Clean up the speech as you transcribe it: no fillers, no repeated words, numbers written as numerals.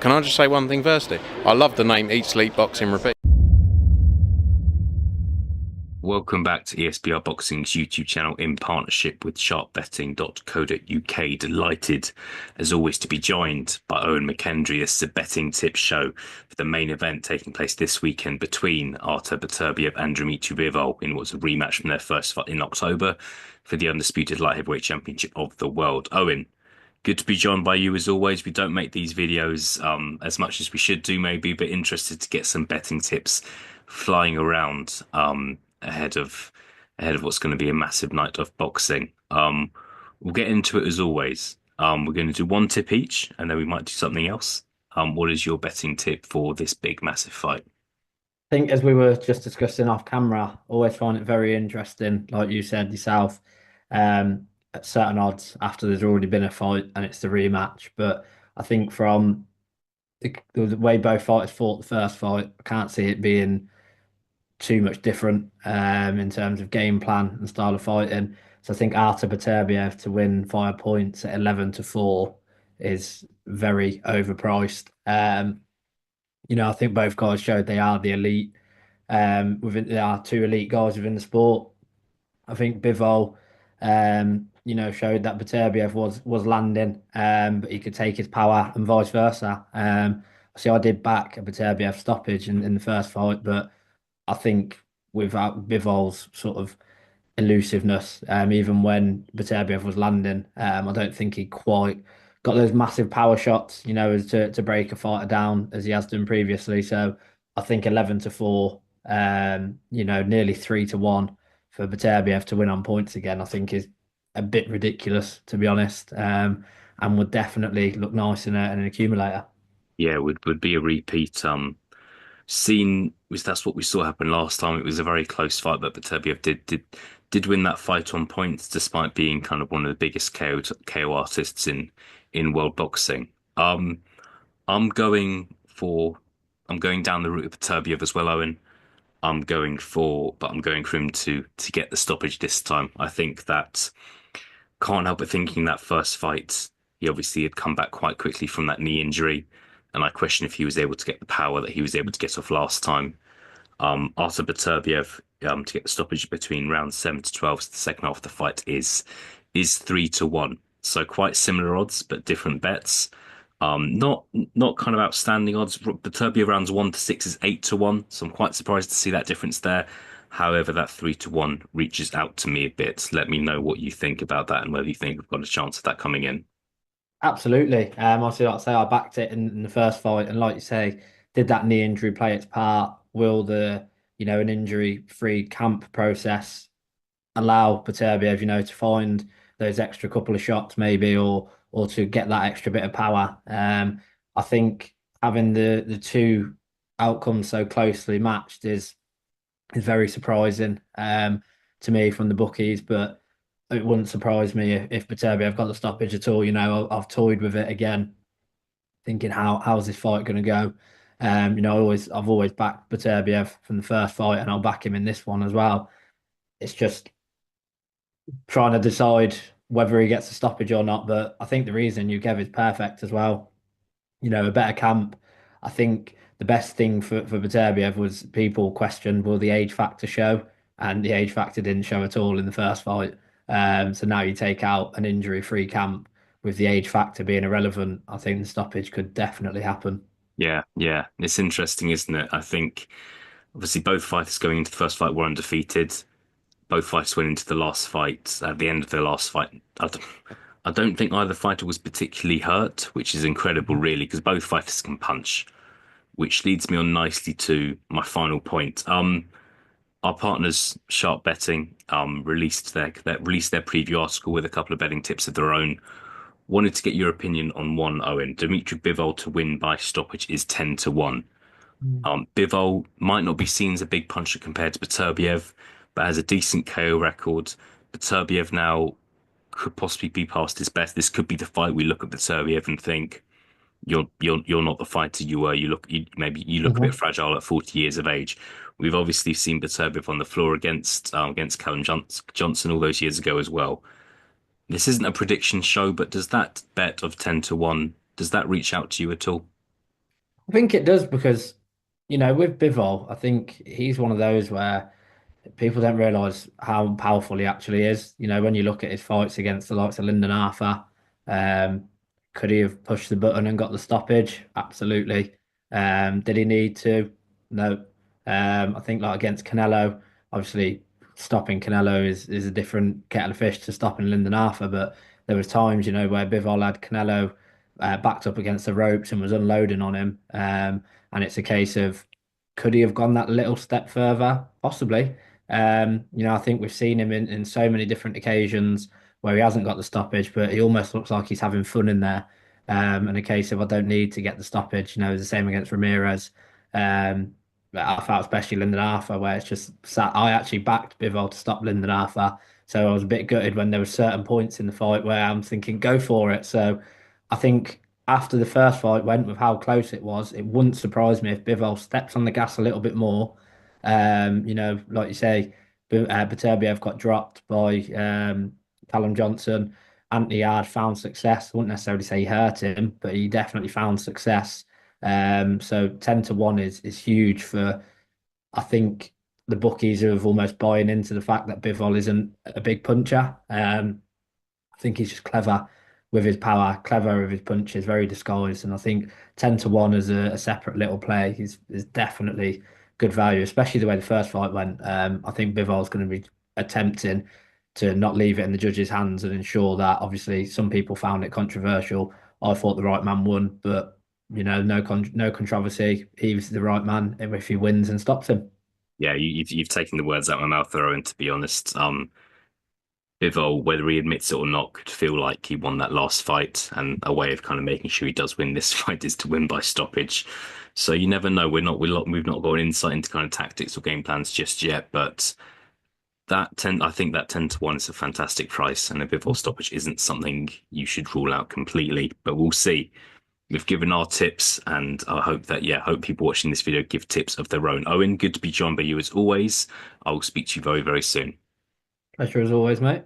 Can I just say one thing firstly? I love the name Eat Sleep Boxing Repeat. Welcome back to ESBR Boxing's YouTube channel in partnership with sharpbetting.co.uk. Delighted, as always, to be joined by Owen McKendry. This is a betting tips show for the main event taking place this weekend between Artur Beterbiev and Dmitry Bicol in what's a rematch from their first fight in October for the undisputed light heavyweight championship of the world. Owen, good to be joined by you as always. We don't make these videos as much as we should do, maybe, but interested to get some betting tips flying around ahead of what's going to be a massive night of boxing. We'll get into it as always. We're going to do one tip each, and then we might do something else. What is your betting tip for this big, massive fight? I think as we were just discussing off camera, always find it very interesting, like you said yourself, at certain odds after there's already been a fight and it's the rematch. But I think from the way both fighters fought the first fight, I can't see it being too much different in terms of game plan and style of fighting. So I think Artur Beterbiev to win 5 points at 11-4 is very overpriced. I think both guys showed they are the elite. They are two elite guys within the sport. I think Bivol, showed that Beterbiev was landing, but he could take his power and vice versa. I did back a Beterbiev stoppage in the first fight, but I think without Bivol's sort of elusiveness, even when Beterbiev was landing, I don't think he quite got those massive power shots, as to break a fighter down as he has done previously. So I think 11-4, nearly 3-1 for Beterbiev to win on points again, I think is a bit ridiculous, to be honest, and would definitely look nice in an accumulator. Yeah, would be a repeat. Seen was that's what we saw happen last time. It was a very close fight, but Beterbiev did win that fight on points, despite being kind of one of the biggest KO artists in world boxing. I'm going for I'm going down the route of Beterbiev as well, Owen. I'm going for him to get the stoppage this time. I think that can't help but thinking that first fight, he obviously had come back quite quickly from that knee injury, and I question if he was able to get the power that he was able to get off last time. Artur Beterbiev to get the stoppage between rounds 7-12, so the second half of the fight is 3-1. So quite similar odds, but different bets. Not kind of outstanding odds. Beterbiev rounds 1-6 is 8-1, so I'm quite surprised to see that difference there. However, that 3-1 reaches out to me a bit. Let me know what you think about that and whether you think we've got a chance of that coming in. Absolutely. Obviously, like I say, I backed it in the first fight, and like you say, did that knee injury play its part? Will an injury-free camp process allow Beterbiev, to find those extra couple of shots maybe, or to get that extra bit of power? I think having the two outcomes so closely matched is very surprising to me from the bookies, but it wouldn't surprise me if Beterbiev got the stoppage at all. I've toyed with it again, thinking how's this fight going to go. I've always backed Beterbiev from the first fight, and I'll back him in this one as well. It's just trying to decide whether he gets a stoppage or not. But I think the reason you gave is perfect as well. A better camp. I think the best thing for Beterbiev was people questioned, will the age factor show? And the age factor didn't show at all in the first fight. So now you take out an injury-free camp with the age factor being irrelevant. I think the stoppage could definitely happen. Yeah, yeah. It's interesting, isn't it? I think obviously both fighters going into the first fight were undefeated. Both fighters went into the last fight. At the end of their last fight, I don't think either fighter was particularly hurt, which is incredible, really, because both fighters can punch, which leads me on nicely to my final point. Our partners, Sharp Betting, released their preview article with a couple of betting tips of their own. Wanted to get your opinion on one, Owen. Dmitry Bivol to win by stoppage is 10-1. Mm. Bivol might not be seen as a big puncher compared to Beterbiev, but has a decent KO record. Beterbiev now could possibly be past his best. This could be the fight we look at Beterbiev and think you're not the fighter you were. Maybe you look a bit Mhm. fragile at 40 years of age. We've obviously seen Beterbiev on the floor against Callum Johnson all those years ago as well. This isn't a prediction show, but does that bet of 10-1 does that reach out to you at all? I think it does because, with Bivol, I think he's one of those where people don't realise how powerful he actually is. When you look at his fights against the likes of Lyndon Arthur, um, could he have pushed the button and got the stoppage? Absolutely. Did he need to? No. I think like against Canelo, obviously stopping Canelo is a different kettle of fish to stopping Lyndon Arthur, but there was times, where Bivol had Canelo backed up against the ropes and was unloading on him. And it's a case of could he have gone that little step further? Possibly. I think we've seen him in so many different occasions where he hasn't got the stoppage, but he almost looks like he's having fun in there. And a case of I don't need to get the stoppage, it's the same against Ramirez. But I felt especially Lyndon Arthur, where it's just sat. I actually backed Bivol to stop Lyndon Arthur, so I was a bit gutted when there were certain points in the fight where I'm thinking, go for it. So I think after the first fight went with how close it was, it wouldn't surprise me if Bivol steps on the gas a little bit more. Like you say, Beterbiev got dropped by Callum Johnson. Anthony Yard found success. I wouldn't necessarily say he hurt him, but he definitely found success. So 10-1 is huge for, I think, the bookies who have almost buying into the fact that Bivol isn't a big puncher. I think he's just clever with his power, clever with his punches, very disguised. And I think 10-1 as a separate little play is definitely good value, especially the way the first fight went. I think Bivol's going to be attempting to not leave it in the judges' hands and ensure that obviously some people found it controversial. I thought the right man won, but no controversy. He's the right man if he wins and stops him. Yeah, you've taken the words out of my mouth, though, and to be honest, Bivol, whether he admits it or not, could feel like he won that last fight, and a way of kind of making sure he does win this fight is to win by stoppage. So you never know. We've not got an insight into kind of tactics or game plans just yet, but I think that 10-1 is a fantastic price, and a Bivol stoppage isn't something you should rule out completely, but we'll see. We've given our tips, and I hope that, yeah, hope people watching this video give tips of their own. Owen, good to be joined by you as always. I will speak to you very, very soon. Pleasure as always, mate.